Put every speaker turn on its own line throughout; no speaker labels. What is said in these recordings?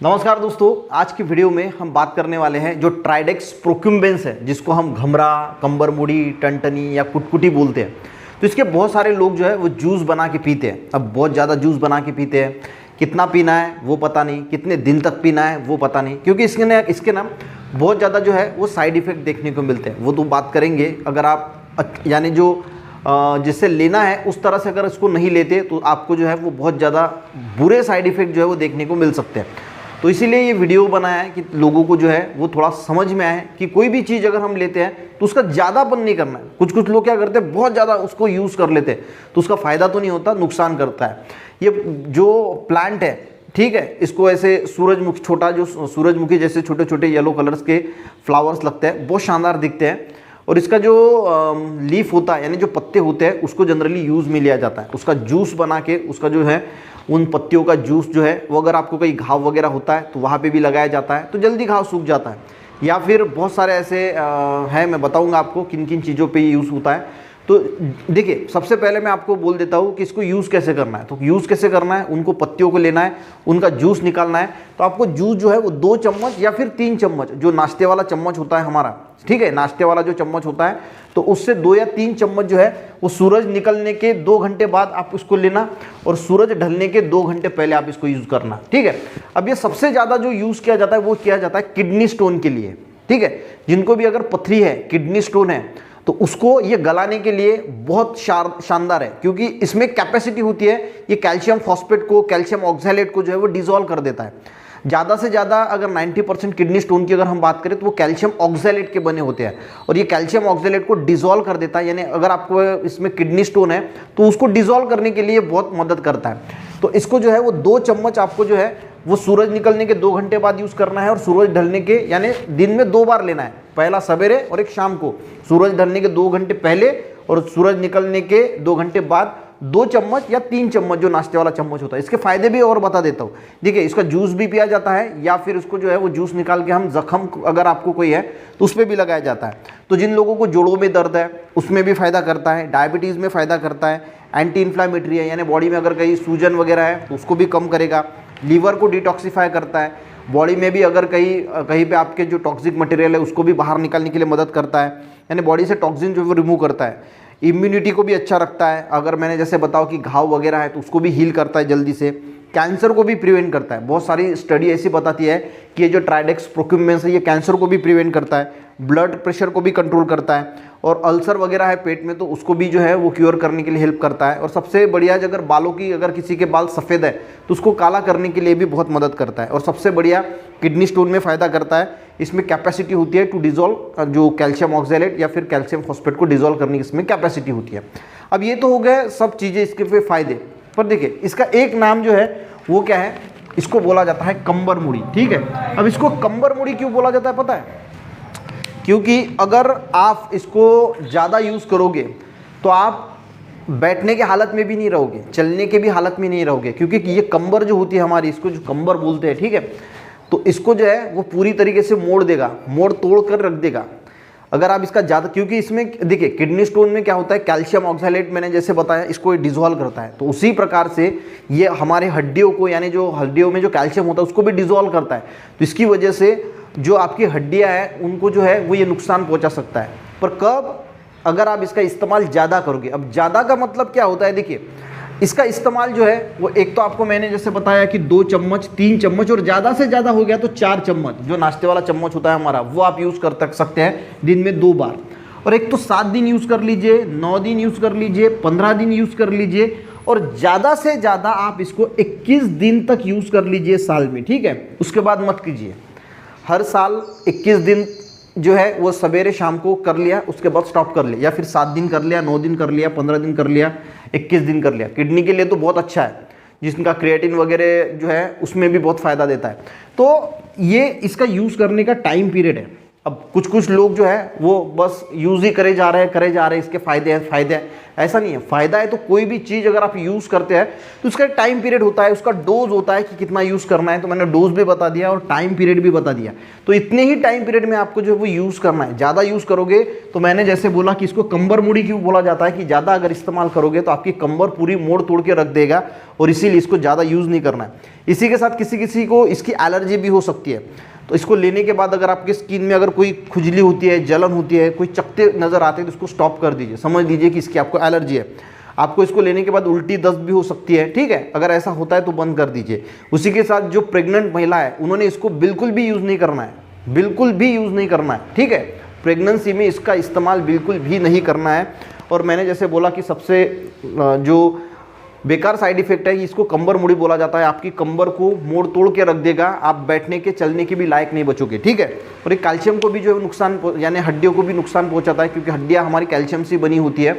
नमस्कार दोस्तों, आज की वीडियो में हम बात करने वाले हैं जो ट्राइडेक्स प्रोक्यूम्बेंस है, जिसको हम घमरा, कंबर मुड़ी, टनटनी या कुटकुटी बोलते हैं। तो इसके बहुत सारे लोग जो है वो जूस बना के पीते हैं। अब बहुत ज़्यादा जूस बना के पीते हैं, कितना पीना है वो पता नहीं, कितने दिन तक पीना है वो पता नहीं, क्योंकि इसके ना बहुत ज़्यादा जो है वो साइड इफ़ेक्ट देखने को मिलते हैं। वो तो बात करेंगे। अगर आप यानी जो जिससे लेना है उस तरह से अगर इसको नहीं लेते तो आपको जो है वो बहुत ज़्यादा बुरे साइड इफ़ेक्ट जो है वो देखने को मिल सकते हैं। तो इसीलिए ये वीडियो बनाया है कि लोगों को जो है वो थोड़ा समझ में आए कि कोई भी चीज़ अगर हम लेते हैं तो उसका ज़्यादापन नहीं करना है। कुछ लोग क्या करते हैं, बहुत ज़्यादा उसको यूज़ कर लेते हैं तो उसका फ़ायदा तो नहीं होता, नुकसान करता है। ये जो प्लांट है, ठीक है, इसको ऐसे सूरजमुखी, छोटा जो सूरजमुखी जैसे छोटे छोटे येलो कलर्स के फ्लावर्स लगते हैं, बहुत शानदार दिखते हैं। और इसका जो लीफ होता है यानी जो पत्ते होते हैं उसको जनरली यूज़ में लिया जाता है। उसका जूस बना के उसका जो है उन पत्तियों का जूस जो है वो अगर आपको कहीं घाव वगैरह होता है तो वहाँ पे भी लगाया जाता है, तो जल्दी घाव सूख जाता है। या फिर बहुत सारे ऐसे हैं, मैं बताऊँगा आपको किन किन चीज़ों पे यूज़ होता है। तो देखिए, सबसे पहले मैं आपको बोल देता हूँ कि इसको यूज़ कैसे करना है। तो यूज़ कैसे करना है, उनको पत्तियों को लेना है, उनका जूस निकालना है। तो आपको जूस जो है वो 2 चम्मच या फिर 3 चम्मच, जो नाश्ते वाला चम्मच होता है हमारा, ठीक है, नाश्ते वाला जो चम्मच होता है, तो उससे 2 या 3 चम्मच जो है वो सूरज निकलने के 2 घंटे बाद आप उसको लेना, और सूरज ढलने के 2 घंटे पहले आप इसको यूज़ करना, ठीक है। अब ये सबसे ज़्यादा जो यूज़ किया जाता है वो किया जाता है किडनी स्टोन के लिए, ठीक है। जिनको भी अगर पथरी है, किडनी स्टोन है, तो उसको ये गलाने के लिए बहुत शानदार है, क्योंकि इसमें कैपेसिटी होती है, ये कैल्शियम फॉस्फेट को, कैल्शियम ऑक्सैलेट को जो है वो डिसॉल्व कर देता है। ज़्यादा से ज़्यादा अगर 90% किडनी स्टोन की अगर हम बात करें तो वो कैल्शियम ऑक्सैलेट के बने होते हैं, और ये कैल्शियम ऑक्सैलेट को डिसॉल्व कर देता है। यानी अगर आपको इसमें किडनी स्टोन है तो उसको डिसॉल्व करने के लिए बहुत मदद करता है। तो इसको जो है वो 2 चम्मच आपको जो है वो सूरज निकलने के 2 घंटे बाद यूज़ करना है, और सूरज ढलने के यानी दिन में 2 बार लेना है, पहला सवेरे और एक शाम को। सूरज ढलने के 2 घंटे पहले और सूरज निकलने के 2 घंटे बाद 2 चम्मच या 3 चम्मच जो नाश्ते वाला चम्मच होता है। इसके फायदे भी और बता देता हूँ। देखिए, इसका जूस भी पिया जाता है, या फिर उसको जो है वो जूस निकाल के हम जख्म अगर आपको कोई है तो उस पर भी लगाया जाता है। तो जिन लोगों को जोड़ों में दर्द है उसमें भी फ़ायदा करता है, डायबिटीज़ में फ़ायदा करता है, एंटी इन्फ्लामेटरी है, यानी बॉडी में अगर कहीं सूजन वगैरह है तो उसको भी कम करेगा, लीवर को डिटॉक्सीफाई करता है, बॉडी में भी अगर कहीं पे आपके जो टॉक्सिक मटेरियल है उसको भी बाहर निकालने के लिए मदद करता है, यानी बॉडी से टॉक्सिन जो है वो रिमूव करता है। इम्यूनिटी को भी अच्छा रखता है, अगर मैंने जैसे बताओ कि घाव वगैरह है तो उसको भी हील करता है जल्दी से। कैंसर को भी प्रिवेंट करता है, बहुत सारी स्टडी ऐसी बताती है कि ये जो ट्राइडेक्स प्रोक्यूम्बेंस है ये कैंसर को भी प्रिवेंट करता है, ब्लड प्रेशर को भी कंट्रोल करता है, और अल्सर वगैरह है पेट में तो उसको भी जो है वो क्योर करने के लिए हेल्प करता है। और सबसे बढ़िया, अगर बालों की, अगर किसी के बाल सफ़ेद है तो उसको काला करने के लिए भी बहुत मदद करता है। और सबसे बढ़िया, किडनी स्टोन में फ़ायदा करता है। इसमें कैपेसिटी होती है टू डिज़ोल्व जो कैल्शियम ऑक्सैलेट या फिर कैल्शियम फॉस्फेट को डिज़ोल्व करने की इसमें कैपेसिटी होती है। अब ये तो हो गए सब चीज़ें इसके फ़ायदे, पर देखिए इसका एक नाम जो है वो क्या है, इसको बोला जाता है कंबर मुड़ी, ठीक है। अब इसको कंबर मुड़ी क्यों बोला जाता है पता है? क्योंकि अगर आप इसको ज़्यादा यूज़ करोगे तो आप बैठने के हालत में भी नहीं रहोगे, चलने के भी हालत में नहीं रहोगे, क्योंकि ये कंबर जो होती है हमारी, इसको जो कंबर बोलते हैं, ठीक है, तो इसको जो है वो पूरी तरीके से मोड़ देगा, मोड़ तोड़ कर रख देगा अगर आप इसका ज़्यादा। क्योंकि इसमें देखिए किडनी स्टोन में क्या होता है, कैल्शियम ऑक्सैलेट मैंने जैसे बताया इसको डिसॉल्व करता है, तो उसी प्रकार से ये हमारे हड्डियों को, यानी जो हड्डियों में जो कैल्शियम होता है उसको भी डिसॉल्व करता है। तो इसकी वजह से जो आपकी हड्डियां हैं उनको जो है वो ये नुकसान पहुंचा सकता है। पर कब? अगर आप इसका इस्तेमाल ज़्यादा करोगे। अब ज़्यादा का मतलब क्या होता है, देखिए इसका इस्तेमाल जो है वो एक तो आपको मैंने जैसे बताया कि 2 चम्मच, 3 चम्मच, और ज़्यादा से ज़्यादा हो गया तो 4 चम्मच, जो नाश्ते वाला चम्मच होता है हमारा, वो आप यूज़ कर सकते हैं दिन में 2 बार। और एक तो 7 दिन यूज़ कर लीजिए, 9 दिन यूज़ कर लीजिए, 15 दिन यूज़ कर लीजिए, और ज़्यादा से ज़्यादा आप इसको 21 दिन तक यूज़ कर लीजिए साल में, ठीक है। उसके बाद मत कीजिए। हर साल 21 दिन जो है वो सवेरे शाम को कर लिया, उसके बाद स्टॉप कर लिया, या फिर 7 दिन कर लिया, 9 दिन कर लिया, 15 दिन कर लिया, 21 दिन कर लिया। किडनी के लिए तो बहुत अच्छा है, जिसका क्रिएटिन वगैरह जो है उसमें भी बहुत फ़ायदा देता है। तो ये इसका यूज़ करने का टाइम पीरियड है। अब कुछ लोग जो है वो बस यूज़ ही करे जा रहे हैं, इसके फ़ायदे हैं। ऐसा नहीं है। फ़ायदा है तो कोई भी चीज़ अगर आप यूज़ करते हैं तो उसका टाइम पीरियड होता है, उसका डोज होता है कि कितना यूज़ करना है। तो मैंने डोज भी बता दिया और टाइम पीरियड भी बता दिया। तो इतने ही टाइम पीरियड में आपको जो है वो यूज़ करना है। ज़्यादा यूज़ करोगे तो मैंने जैसे बोला कि इसको कंबर मुड़ी क्यों बोला जाता है कि ज़्यादा अगर इस्तेमाल करोगे तो आपकी कंबर पूरी मोड़ तोड़ के रख देगा और इसीलिए इसको ज़्यादा यूज़ नहीं करना है। इसी के साथ किसी किसी को इसकी एलर्जी भी हो सकती है। तो इसको लेने के बाद अगर आपकी स्किन में अगर कोई खुजली होती है, जलन होती है, कोई चकत्ते नज़र आते हैं तो इसको स्टॉप कर दीजिए, समझ लीजिए कि इसकी आपको एलर्जी है। आपको इसको लेने के बाद उल्टी दस्त भी हो सकती है, ठीक है। अगर ऐसा होता है तो बंद कर दीजिए। उसी के साथ जो प्रेग्नेंट महिला है उन्होंने इसको बिल्कुल भी यूज़ नहीं करना है, बिल्कुल भी यूज़ नहीं करना है, ठीक है। प्रेगनेंसी में इसका इस्तेमाल बिल्कुल भी नहीं करना है। और मैंने जैसे बोला कि सबसे जो बेकार साइड इफेक्ट है, इसको कंबर मुड़ी बोला जाता है। आपकी कंबर को मोड़ तोड़ के रख देगा, आप बैठने के चलने के भी लायक नहीं बचोगे, ठीक है। और ये कैल्शियम को भी जो है नुकसान, यानी हड्डियों को भी नुकसान पहुंचाता है, क्योंकि हड्डियां हमारी कैल्शियम से बनी होती है।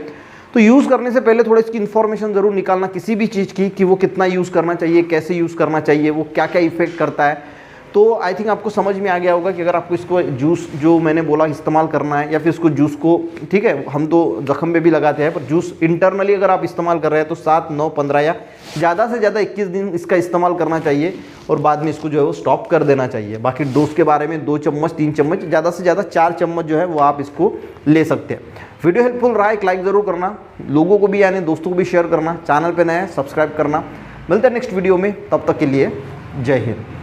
तो यूज़ करने से पहले थोड़ा इसकी इन्फॉर्मेशन ज़रूर निकालना किसी भी चीज़ की, कि वो कितना यूज़ करना चाहिए, कैसे यूज़ करना चाहिए, वो क्या क्या इफेक्ट करता है। तो आई थिंक आपको समझ में आ गया होगा कि अगर आपको इसको जूस जो मैंने बोला इस्तेमाल करना है, या फिर इसको जूस को, ठीक है, हम तो जख्म पे भी लगाते हैं, पर जूस इंटरनली अगर आप इस्तेमाल कर रहे हैं तो 7, 9, 15 या ज़्यादा से ज़्यादा 21 दिन इसका इस्तेमाल करना चाहिए और बाद में इसको जो है वो स्टॉप कर देना चाहिए। बाकी डोज के बारे में 2 चम्मच 3 चम्मच, ज़्यादा से ज़्यादा 4 चम्मच जो है वो आप इसको ले सकते हैं। वीडियो हेल्पफुल रहा, एक लाइक ज़रूर करना, लोगों को भी यानी दोस्तों को भी शेयर करना, चैनल पर नए हैं सब्सक्राइब करना। मिलते हैं नेक्स्ट वीडियो में, तब तक के लिए जय हिंद।